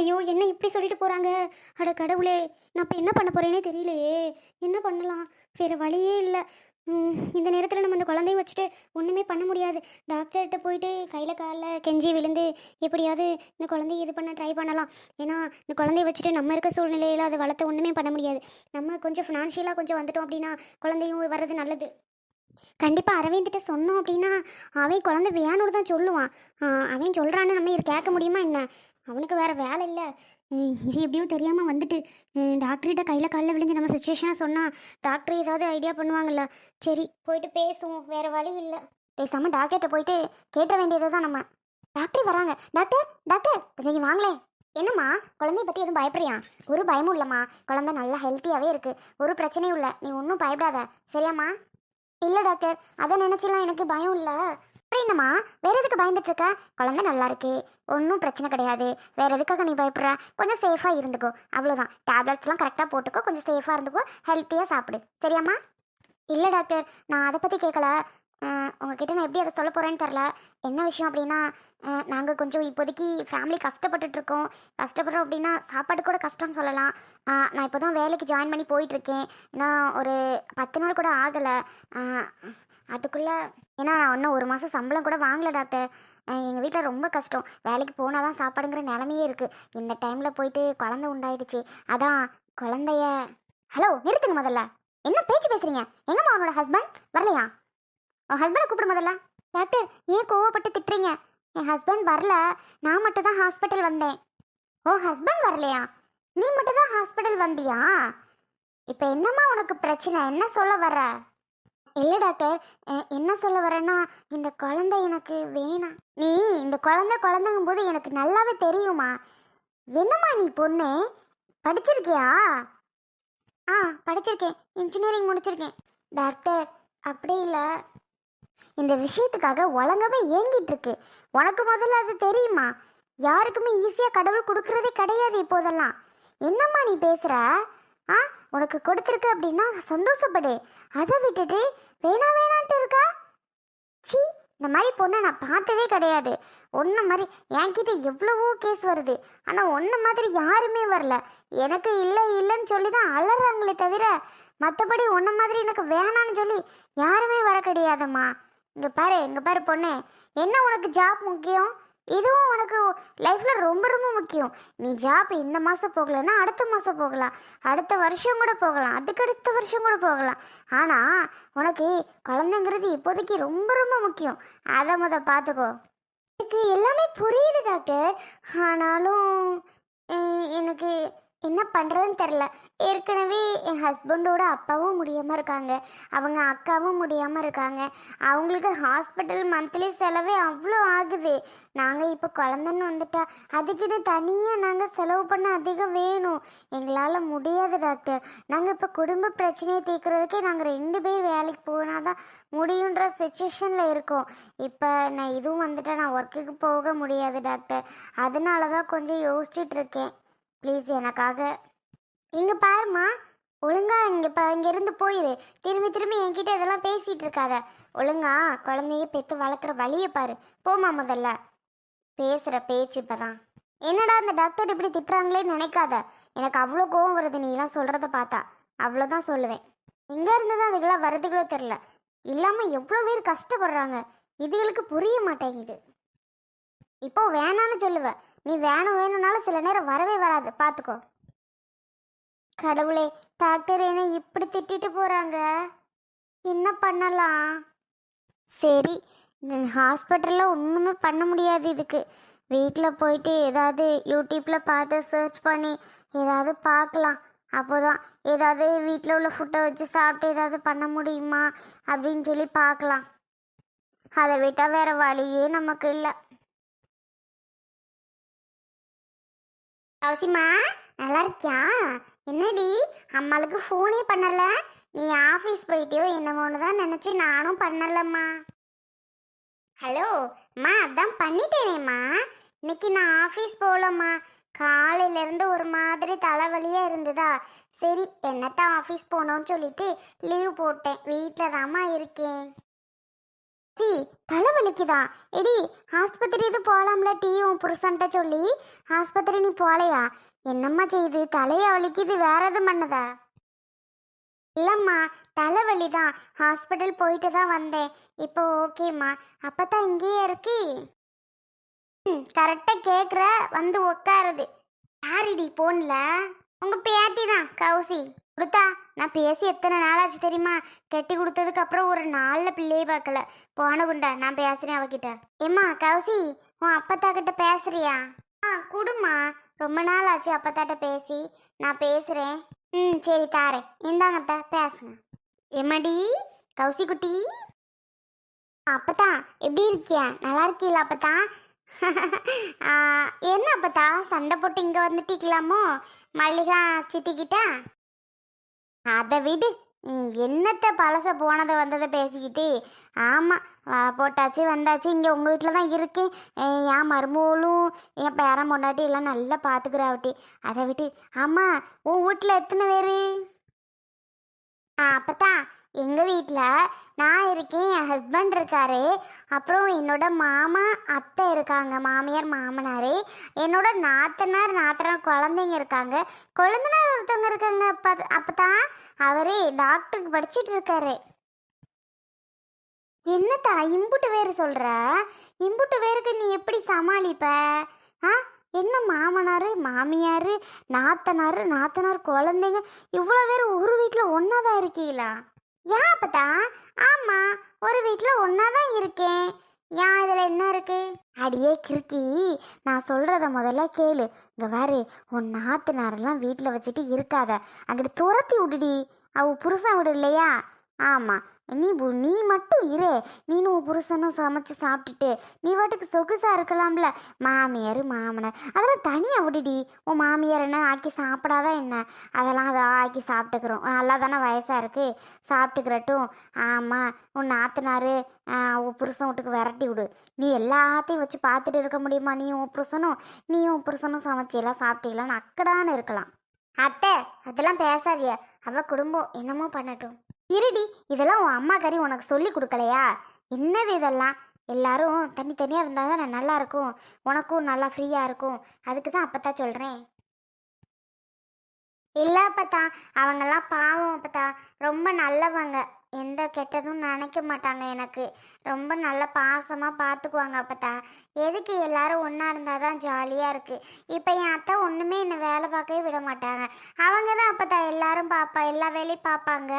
ஐயோ! என்ன இப்படி சொல்லிட்டு போறாங்க? அட கடவுளே! நான் இப்ப என்ன பண்ண போறேன்னே தெரியலையே! என்ன பண்ணலாம்? வேற வழியே இல்ல. இந்த நேரத்துல நம்ம இந்த குழந்தைய வச்சுட்டு ஒண்ணுமே பண்ண முடியாது. டாக்டர்கிட்ட போயிட்டு கையில கால்ல கெஞ்சி விழுந்து எப்படியாவது இந்த குழந்தைய இது பண்ண ட்ரை பண்ணலாம். ஏன்னா, இந்த குழந்தைய வச்சுட்டு நம்ம இருக்க சூழ்நிலையில அத வளர்த்து ஒண்ணுமே பண்ண முடியாது. நம்ம கொஞ்சம் ஃபினான்ஷியலா கொஞ்சம் வந்துட்டோம் அப்படின்னா, குழந்தையும் வர்றது நல்லது. கண்டிப்பா அரவிந்த்கிட்ட சொன்னோம் அப்படின்னா, அவன் குழந்தை வேணும்னு தான் சொல்லுவான். அவன் சொல்றான்னு நம்ம கேட்க முடியுமா என்ன? அவனுக்கு வேற வேலை இல்ல. இது எப்படியோ தெரியாம வந்துட்டு, டாக்டர்கிட்ட கையில கால்ல விழுந்து நம்ம சிச்சுவேஷனை சொன்னா, டாக்டர் ஏதாவது ஐடியா பண்ணுவாங்கல்ல. சரி போயிட்டு பேசுவோம். வேற வழி இல்ல. பேசாம டாக்டர்கிட்ட போயிட்டு கேட்ட வேண்டியது தான் நம்ம. டாக்டர் வராங்க. டாக்டர் டாக்டர் கொஞ்சம் வாங்களேன். என்னம்மா, குழந்தைய பத்தி எதுவும் பயப்படுறியா? ஒரு பயமும் இல்லம்மா. குழந்தை நல்லா ஹெல்த்தியாவே இருக்கு. ஒரு பிரச்சனையும் இல்லை. நீ ஒன்றும் பயப்படாத. சரியாம்மா? இல்லை டாக்டர், அதை நினச்சிலாம் எனக்கு பயம் இல்லை. அப்புறம் என்னம்மா, வேற எதுக்கு பயந்துட்டு இருக்க? குழந்தை நல்லா இருக்கு, ஒன்றும் பிரச்சனை கிடையாது. வேற எதுக்காக நீ பயப்படுற? கொஞ்சம் சேஃபாக இருந்துக்கோ, அவ்வளோதான். டேப்லெட்ஸ்லாம் கரெக்டாக போட்டுக்கோ, கொஞ்சம் சேஃபாக இருந்துக்கோ, ஹெல்த்தியாக சாப்பிடு. சரியாம்மா? இல்லை டாக்டர், நான் அதை பற்றி கேட்கல. உங்ககிட்ட நான் எப்படி அதை சொல்ல போகிறேன்னு தெரில. என்ன விஷயம் அப்படின்னா, நாங்கள் கொஞ்சம் இப்போதைக்கு ஃபேமிலி கஷ்டப்பட்டுட்ருக்கோம். கஷ்டப்படுறோம் அப்படின்னா சாப்பாடு கூட கஷ்டம்னு சொல்லலாம். நான் இப்போ தான் வேலைக்கு ஜாயின் பண்ணி போயிட்டுருக்கேன். நான் ஒரு 10 நாள் கூட ஆகலை. அதுக்குள்ளே ஏன்னா நான் இன்னும் 1 மாதம் சம்பளம் கூட வாங்கலை டாக்டர். எங்கள் வீட்டில் ரொம்ப கஷ்டம். வேலைக்கு போனால் தான் சாப்பாடுங்கிற நிலமையே இருக்குது. இந்த டைமில் போயிட்டு குழந்தை உண்டாயிடுச்சு. அதான் குழந்தைய. ஹலோ, நிறுத்துங்க முதல்ல. என்ன பேச்சு பேசுகிறீங்க? எங்கம்மா அவனோட ஹஸ்பண்ட் வரலையா? ஹஸ்பண்டை கூப்பிடு முதல்ல. டாக்டர், ஏன் கோவப்பட்டு திட்டுறீங்க? என் ஹஸ்பண்ட் வரல, நான் மட்டும் தான் ஹாஸ்பிட்டல் வந்தேன். ஓ, ஹஸ்பண்ட் வரலையா? நீ மட்டும் தான் ஹாஸ்பிட்டல் வந்தியா? இப்போ என்னம்மா உனக்கு பிரச்சனை? என்ன சொல்ல வர? இல்லை டாக்டர், என்ன சொல்ல வரேன்னா, இந்த குழந்தை எனக்கு வேணாம். நீ இந்த குழந்தைங்கும் போது எனக்கு நல்லாவே தெரியுமா. என்னம்மா நீ பொண்ணு, படிச்சிருக்கியா? படிச்சிருக்கேன், இன்ஜினியரிங் முடிச்சிருக்கேன். டாக்டர், அப்படி இல்லை, இந்த விஷயத்துக்காக உலகமே ஏங்கிட்டு இருக்கு. உனக்கு முதல்ல அது தெரியுமா? யாருக்குமே ஈஸியாக கடவுள் கொடுக்கறதே கிடையாது இப்போதெல்லாம். என்னம்மா நீ பேசுகிற? உனக்கு கொடுத்துருக்கு அப்படின்னா சந்தோஷப்படு. அதை விட்டுட்டு வேணான்ட்டு இருக்கா? சி, இந்த மாதிரி பொண்ணை நான் பார்த்ததே கிடையாது. ஒன்றை மாதிரி என்கிட்ட எவ்வளவோ கேஸ் வருது, ஆனால் ஒன்றை மாதிரி யாருமே வரல. எனக்கு இல்லைன்னு சொல்லி தான் அலறாங்களே தவிர, மற்றபடி ஒன்றை மாதிரி எனக்கு வேணான்னு சொல்லி யாருமே வர கிடையாதம்மா. இங்கே பாரு பொண்ணு, என்ன உனக்கு ஜாப் முக்கியம்? இதுவும் உனக்கு லைஃப்பில் ரொம்ப ரொம்ப முக்கியம். நீ ஜாப் இந்த மாதம் போகலன்னா அடுத்த மாதம் போகலாம், அடுத்த வருஷம் கூட போகலாம், அதுக்கு அடுத்த வருஷம் கூட போகலாம். ஆனால் உனக்கு குழந்தைங்கிறது இப்போதைக்கு ரொம்ப ரொம்ப முக்கியம். அதை பார்த்துக்கோ. எனக்கு எல்லாமே புரியுது டாக்டர். ஆனாலும் எனக்கு என்ன பண்ணுறதுன்னு தெரில. ஏற்கனவே என் ஹஸ்பண்டோட அப்பாவும் முடியாமல் இருக்காங்க, அவங்க அக்காவும் முடியாமல் இருக்காங்க. அவங்களுக்கு ஹாஸ்பிட்டல் மந்த்லி செலவே அவ்வளோ ஆகுது. நாங்கள் இப்போ குழந்தைன்னு வந்துட்டா அதுக்குன்னு தனியாக நாங்கள் செலவு பண்ண அதிகம் வேணும். எங்களால் முடியாது டாக்டர். நாங்கள் இப்போ குடும்ப பிரச்சனையை தீர்க்குறதுக்கே நாங்கள் 2 பேர் வேலைக்கு போனால் தான் முடியுன்ற சுச்சுவேஷனில் இருக்கோம். இப்போ நான் இதுவும் வந்துட்டா நான் ஒர்க்குக்கு போக முடியாது டாக்டர். அதனால தான் கொஞ்சம் யோசிச்சுட்டு இருக்கேன். ப்ளீஸ் எனக்காக. இங்கே பாருமா, ஒழுங்கா இங்கேருந்து போயிரு. திரும்பி என்கிட்ட இதெல்லாம் பேசிகிட்டு இருக்காத. ஒழுங்கா குழந்தைய பெற்று வளர்க்குற வழியை பாரு. போமா முதல்ல. பேசுகிற பேச்சு இப்போதான். என்னடா இந்த டாக்டர் இப்படி திட்டுறாங்களேன்னு நினைக்காத. எனக்கு அவ்வளோ கோவம் வருது நீலாம் சொல்கிறத பார்த்தா. அவ்வளோதான் சொல்லுவேன். எங்கே இருந்து தான் அதுக்கெல்லாம் வரதுகளோ தெரில. இல்லாமல் எவ்வளோ பேர் கஷ்டப்படுறாங்க. இதுகளுக்கு புரிய மாட்டேங்குது. இப்போ வேணான்னு சொல்லுவேன். நீ வேணும்னாலும் சில நேரம் வரவே வராது, பார்த்துக்கோ. கடவுளே, டாக்டர் என்ன இப்படி திட்டிட்டு போகிறாங்க. என்ன பண்ணலாம்? சரி, ஹாஸ்பிட்டலில் ஒன்றுமே பண்ண முடியாது இதுக்கு. வீட்டில் போயிட்டு ஏதாவது யூடியூப்பில் பார்த்து சர்ச் பண்ணி ஏதாவது பார்க்கலாம். அப்போதான் ஏதாவது வீட்டில் உள்ள ஃபுட்டை வச்சு சாப்பிட்டு ஏதாவது பண்ண முடியுமா அப்படின்னு சொல்லி பார்க்கலாம். அதை விட்டால் வேறு வழியே நமக்கு இல்லை. அவசியமா, நல்லா இருக்கியா? என்னடி அம்மாளுக்கு ஃபோனே பண்ணல? நீ ஆஃபீஸ் போயிட்டியோ என்னமோன்னு தான் நினச்சி நானும் பண்ணலம்மா. ஹலோ அம்மா, அதான் பண்ணிட்டேனேம்மா. இன்னைக்கு நான் ஆஃபீஸ் போகலம்மா. காலையிலேருந்து ஒரு மாதிரி தலைவலியாக இருந்ததா, சரி என்னத்தான் ஆஃபீஸ் போகணும்னு சொல்லிட்டு லீவ் போட்டேன். வீட்டில் தாம்மா இருக்கேன். கௌசி தலை வலிக்குதா? எடி ஆஸ்பத்திரி இது போகலாம்ல டீ உன் புருஷன்ட்ட சொல்லி. ஆஸ்பத்திரி நீ போலையா? என்னம்மா செய்யுது? தலையா வலிக்குது, வேற எதுவும் பண்ணதா? இல்லைம்மா, தலைவலி தான். ஹாஸ்பிட்டல் போயிட்டு தான் வந்தேன். இப்போ ஓகேம்மா. அப்பதான் இங்கேயே இருக்கு. ம், கரெக்டாக கேட்குற, வந்து உட்காருது. யாரிடி போன்ல? உங்க பேத்தி தான் கௌசி. கொடுத்தா நான் பேசி எத்தனை நாளாச்சு தெரியுமா? கட்டி கொடுத்ததுக்கு அப்புறம் ஒரு நாளில் பிள்ளையை பார்க்கல. போன குண்டா நான் பேசுறேன் அவகிட்ட. ஏம்மா கௌசி, உன் அப்பத்தா கிட்ட பேசுறியா? குடுமா. ரொம்ப நாள் ஆச்சு அப்பத்தாட்ட பேசி. நான் பேசுறேன். ம், சரி தாரேன். இந்தாங்கத்தா பேசுங்க. எம்மாடி கௌசி குட்டி, அப்பத்தா எப்படி இருக்கியா? நல்லா இருக்கீங்களா அப்பத்தா? என்ன அப்பத்தா சண்டை போட்டு இங்கே வந்துட்டீங்களாமோ மல்லிகா சித்திக்கிட்டா? அதை விடு. என்னத்தை பழச போனதை வந்ததை பேசிக்கிட்டு. ஆமாம், போட்டாச்சு வந்தாச்சு. இங்கே உங்கள் வீட்டில் தான் இருக்கேன். என் மருமகளும் என் பேரன் பொண்டாட்டி எல்லாம் நல்லா பார்த்துக்குறாவட்டி. அதை விட்டு. ஆமாம், உன் வீட்டில் எத்தனை பேர்? அப்பதான் எங்கள் வீட்டில் நான் இருக்கேன், என் ஹஸ்பண்ட் இருக்காரு, அப்புறம் என்னோட மாமா அத்தை இருக்காங்க, மாமியார் மாமனார், என்னோட நாத்தனார் குழந்தைங்க இருக்காங்க. குழந்தைனார் ஒருத்தவங்க இருக்காங்க. அப்பதான் அவரு டாக்டருக்கு படிச்சுட்டு இருக்காரு. என்னத்தா இம்புட்டு வேறு சொல்கிற? இம்புட்டு வேருக்கு நீ எப்படி சமாளிப்ப? ஆ, என்ன மாமனார் மாமியார் நாத்தனார் குழந்தைங்க இவ்வளோ பேர் ஒரு வீட்டில் ஒன்றா தான் இருக்கீங்களா? ஏன் அப்பதா? ஆமாம், ஒரு வீட்டில் ஒன்றா தான் இருக்கேன். ஏன் இதில் என்ன இருக்கு? அடியே கிறுக்கி, நான் சொல்கிறத முதல்ல கேளு. இங்கே பாரு, உன் நாத்தனாரெல்லாம் வீட்டில் வச்சுட்டு இருக்காத, அங்கிட்டு துரத்தி விடுடி. அவ புருஷன் விடு இல்லையா? ஆமாம், நீ மட்டும் இரு. நீனும் உன் புருஷனும் சமைச்சு சாப்பிட்டுட்டு நீ வாட்டுக்கு சொகுசாக இருக்கலாம்ல. மாமியார் மாமனார் அதெல்லாம் தனியாக விடுடி. உன் மாமியார் என்ன ஆக்கி சாப்பிடாதான் என்ன? அதெல்லாம் அதை ஆக்கி சாப்பிட்டுக்கிறோம். நல்லா தானே வயசாக இருக்குது, சாப்பிட்டுக்கிறட்டும். ஆமாம், உன் நாத்தனார் உன் புருஷன் வீட்டுக்கு விரட்டி விடு. நீ எல்லாத்தையும் வச்சு பார்த்துட்டு இருக்க முடியுமா? நீ உன் புருஷனும் சமைச்சியெல்லாம் சாப்பிட்டீங்களான்னு அக்கடான்னு இருக்கலாம். அத்தை அதெல்லாம் பேசாதிய, அவள் குடும்பம் என்னமோ பண்ணட்டும். இருடி, இதெல்லாம் உன் அம்மா கறி உனக்கு சொல்லி கொடுக்கலையா? என்னது இதெல்லாம்? எல்லாரும் தனித்தனியாக இருந்தால் தான் நல்லா இருக்கும், உனக்கும் நல்லா ஃப்ரீயாக இருக்கும். அதுக்கு தான் அப்பத்தான் சொல்கிறேன். இல்லை அப்பத்தா, அவங்கெல்லாம் பாவம் அப்பத்தா, ரொம்ப நல்லவங்க. எந்த கெட்டதும் நினைக்க மாட்டாங்க. எனக்கு ரொம்ப நல்ல பாசமாக பார்த்துக்குவாங்க அப்பத்தா. எதுக்கு எல்லாரும் ஒன்றா இருந்தால் தான் ஜாலியாக இருக்குது. இப்போ என் அத்தை ஒன்றுமே என்னை வேலை பார்க்கவே விட மாட்டாங்க. அவங்க தான் அப்பத்தா எல்லாரும் எல்லா வேலையும் பார்ப்பாங்க.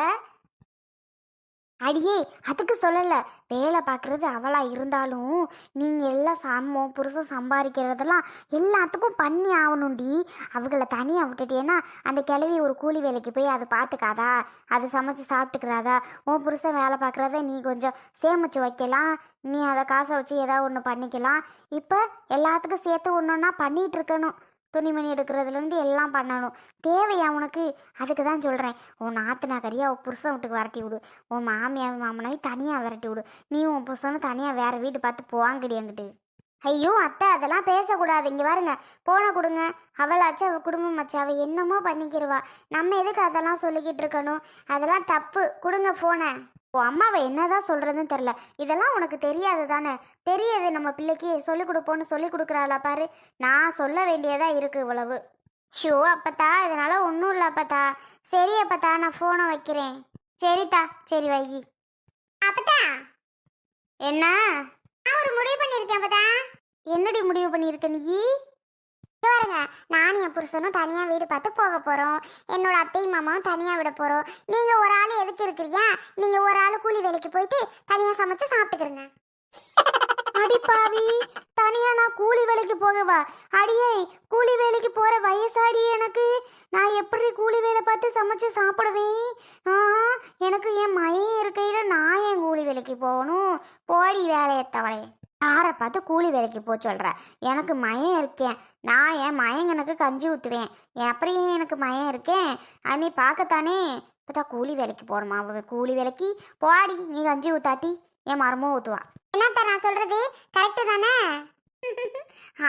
அடியே அதுக்கு சொல்லலை, வேலை பார்க்குறது அவளாக இருந்தாலும் நீங்கள் எல்லாம் புருஷன் சம்பாதிக்கிறதெல்லாம் எல்லாத்துக்கும் பண்ணி ஆகணுண்டி. அவங்கள தனியாக விட்டுட்டேன்னா அந்த கிழவி ஒரு கூலி வேலைக்கு போய் அதை பார்த்துக்காதா, அது சமைச்சு சாப்பிட்டுக்கிறாதா? உன் புருஷன் வேலை பார்க்குறத நீ கொஞ்சம் சேமிச்சு வைக்கலாம், நீ அதை காசை வச்சு ஏதாவது ஒன்று பண்ணிக்கலாம். இப்போ எல்லாத்துக்கும் சேர்த்து ஒன்று ஒன்றா பண்ணிகிட்டு இருக்கணும். துணிமணி எடுக்கிறதுலேருந்து எல்லாம் பண்ணணும். தேவையா உனக்கு? அதுக்கு தான் சொல்கிறேன். உன் நாத்தனாக்கறியா உன் புருஷன் வீட்டுக்கு விரட்டி விடு. உன் மாமியார் மாமனாவையும் தனியாக விரட்டி விடு. நீ உன் புருஷனும் தனியாக வேறு வீடு பார்த்து போவாங்கடி அங்கிட்டு. ஐயோ அத்தை, அதெல்லாம் பேசக்கூடாது. இங்கே பாருங்க, போனை கொடுங்க. அவளாச்சு அவள் குடும்பம் ஆச்சு, அவள் என்னமோ பண்ணிக்கிடுவா. நம்ம எதுக்கு அதெல்லாம் சொல்லிக்கிட்டு இருக்கணும்? அதெல்லாம் தப்பு. கொடுங்க ஃபோனை. உன் அம்மாவை என்னதான் சொல்கிறதுன்னு தெரில. இதெல்லாம் உனக்கு தெரியாது தானே? தெரியாது, நம்ம பிள்ளைக்கு சொல்லிக் கொடுப்போன்னு சொல்லி கொடுக்குறாளா பாரு. நான் சொல்ல வேண்டியதாக இருக்குது இவ்வளவு. ஷோ அப்பத்தா, இதனால் ஒன்றும் இல்லை அப்பத்தா. சரி அப்பத்தா, நான் ஃபோனை வைக்கிறேன். சரித்தா, சரி வை. அப்பத்தா என்ன? நான் ஒரு முடிவு பண்ணியிருக்கேன் அப்பத்தா. என்னடி முடிவு பண்ணியிருக்க நீ? பாருங்க, நானும் என் புருஷனும் தனியாக வீடு பார்த்து போக போகிறோம். என்னோட அத்தையும் மாமாவும் தனியாக விட போகிறோம். நீங்கள் ஒரு ஆள் எதுக்கு இருக்கிறீங்க? நீங்கள் ஒரு ஆள் கூலி வேலைக்கு போயிட்டு தனியாக சமைச்சு சாப்பிட்டுக்கிறங்க. அடிப்பாவி, தனியாக நான் கூலி வேலைக்கு போகவா? அடியே, கூலி வேலைக்கு போகிற வயசாடி எனக்கு. நான் எப்படி கூலி வேலை பார்த்து சமைச்சு சாப்பிடுவேன்? எனக்கு என் மயம் இருக்கையில் நான் ஏன் கூலி வேலைக்கு போகணும்? போடி வேலையை தவளை. யாரை பார்த்து கூலி வேலைக்கு போக சொல்கிற? எனக்கு மயம் இருக்கேன். நான் என் மயங்கனுக்கு கஞ்சி ஊற்றுவேன். அப்புறம் ஏன் எனக்கு மயம் இருக்கேன்? நீ பார்க்கத்தானே. இப்போ தான் கூலி வேலைக்கு போகணுமா? கூலி வேலைக்கு போடி, நீ கஞ்சி ஊத்தாட்டி என் மரமும் ஊற்றுவா. என்னத்தா நான் சொல்கிறது கரெக்டு தானே?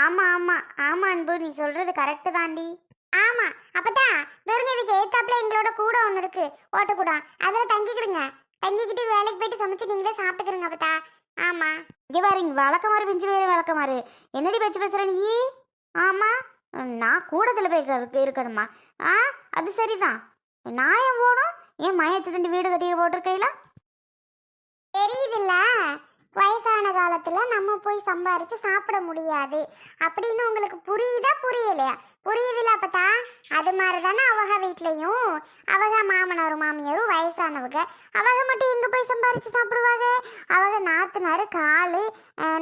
ஆமாம் ஆமாம் ஆமாம் அன்பு, நீ சொல்கிறது கரெக்டு தாண்டி. ஆமாம் அப்பதான் துரங்கதுக்கு ஏத்தாப்புல எங்களோட கூட ஒன்று இருக்குது, ஓட்டக்கூடா. அதில் தங்கிக்கிடுங்க. தங்கிக்கிட்டு வேலைக்கு போயிட்டு சமைச்சு நீங்களே சாப்பிட்டுக்கிறங்க அப்பத்தா. ஆமா. இங்கே பாருங்க வழக்கமாறு பிஞ்சு வேறு வழக்கமாறு என்னடி பேச்சு பேசுகிற நீ? ஆமாம், நான் கூடத்தில் போய் இருக்கணுமா? ஆ, அது சரிதான். நான் ஏன் போகணும்? ஏன் மயத்து தண்டி வீடு கட்டி போட்டிருக்கையில தெரியுதுல்ல, வயசான காலத்துல நம்ம போய் சம்பாரிச்சு சாப்பிட முடியாது அப்படின்னு உங்களுக்கு புரியுதா புரியலையா? புரியுதுல அப்பத்தா? அது மாதிரி தானே அவங்க வீட்லையும் அவங்க மாமனாரும் மாமியாரும் வயசானவங்க, அவங்க மட்டும் எங்க போய் சம்பாரிச்சு சாப்பிடுவாங்க? அவங்க நாத்தனாரு காலு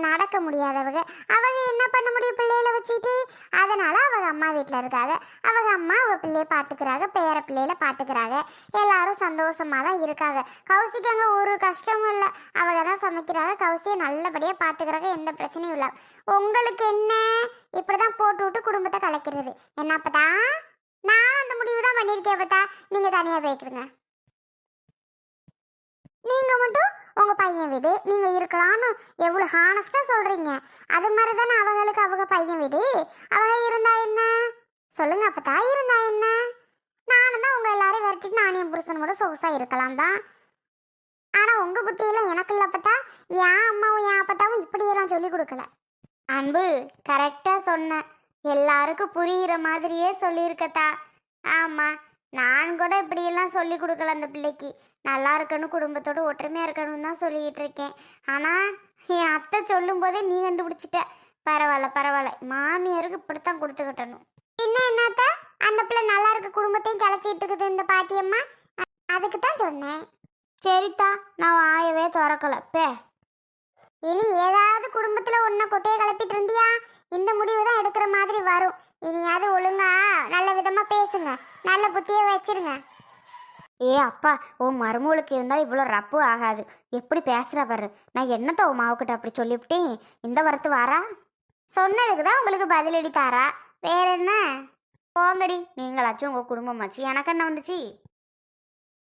நடக்க முடியாதவங்க, அவங்க என்ன பண்ண முடியும் பிள்ளைகளை வச்சுட்டு? அதனால அவங்க அம்மா வீட்டில் இருக்காங்க, அவங்க அம்மா அவ பிள்ளைய பார்த்துக்கிறாங்க, பேர பிள்ளையில பார்த்துக்கிறாங்க, எல்லாரும் சந்தோஷமா தான் இருக்காங்க. கௌசிக்கு அங்கே ஒரு கஷ்டமும் இல்லை, அவங்க தான் சமைக்கிறாங்க, கௌசியை நல்லபடியாக பார்த்துக்கிறாங்க, எந்த பிரச்சனையும் இல்லை. உங்களுக்கு என்ன இப்படிதான் போட்டு விட்டு குடும்பத்தை கலைக்கிறது என்னப்பதா? நான் அந்த முடிவு தான் பண்ணியிருக்கேன் அப்பதா, நீங்க தனியா போய்க்கிடுங்க. நீங்க மட்டும் உங்க பையன் வீடு நீங்க இருக்கலாம்னு எவ்வளவு ஹானஸ்டா சொல்றீங்க. அது மாதிரி தானே அவங்களுக்கு அவங்க பையன் வீடு, அவங்க இருந்தா என்ன சொல்லுங்க அப்பதா? இருந்தா என்ன? நானும் தான் உங்க எல்லாரையும் விரட்டிட்டு நானும் என் புருஷனோட சொகுசா இருக்கலாம் தான். ஆனா உங்க புத்தியெல்லாம் எனக்கு இல்லை அப்பத்தா. என் அம்மாவும் என் அப்பத்தாவும் இப்படியெல்லாம் சொல்லி கொடுக்கல. அன்பு, கரெக்டாக சொன்னேன். எல்லாருக்கும் புரிகிற மாதிரியே சொல்லியிருக்கத்தா. ஆமாம், நான் கூட இப்படியெல்லாம் சொல்லி கொடுக்கல அந்த பிள்ளைக்கு. நல்லா இருக்கணும், குடும்பத்தோடு ஒற்றுமையாக இருக்கணும்னு தான் சொல்லிக்கிட்டு இருக்கேன். ஆனால் என் அத்தை சொல்லும் போதே நீ கண்டுபிடிச்சிட்ட. பரவாயில்ல பரவாயில்ல, மாமியாருக்கு இப்படித்தான் கொடுத்துக்கிட்டணும். இன்னும் என்னத்த, அந்த பிள்ளை நல்லா இருக்க குடும்பத்தையும் கிளச்சிட்டு இருக்குது இந்த பாட்டியம்மா, அதுக்கு தான் சொன்னேன். சரித்தா, நான் வாயவே திறக்கல பே. இனி ஏதாவது குடும்பத்துல ஒன்ன கொட்டையை கிளப்பிட்டு இருந்தியா இந்த முடிவு தான் எடுக்கிற மாதிரி வரும். இனியாவது ஒழுங்கா நல்ல விதமா பேசுங்க, நல்ல புத்தியை வச்சிருங்க. ஏ அப்பா, உன் மருமகளுக்கு இருந்தால் இவ்வளோ ரப்பு ஆகாது. எப்படி பேசுகிற பாரு. நான் என்னத்த உன் மாவுக்கிட்ட அப்படி சொல்லிவிட்டேன், இந்த வரத்து வாரா? சொன்னதுக்கு தான் உங்களுக்கு பதிலடி தாரா, வேற என்ன? போங்கடி, நீங்களாச்சும் உங்கள் குடும்பமாச்சு, எனக்கு என்ன வந்துச்சு?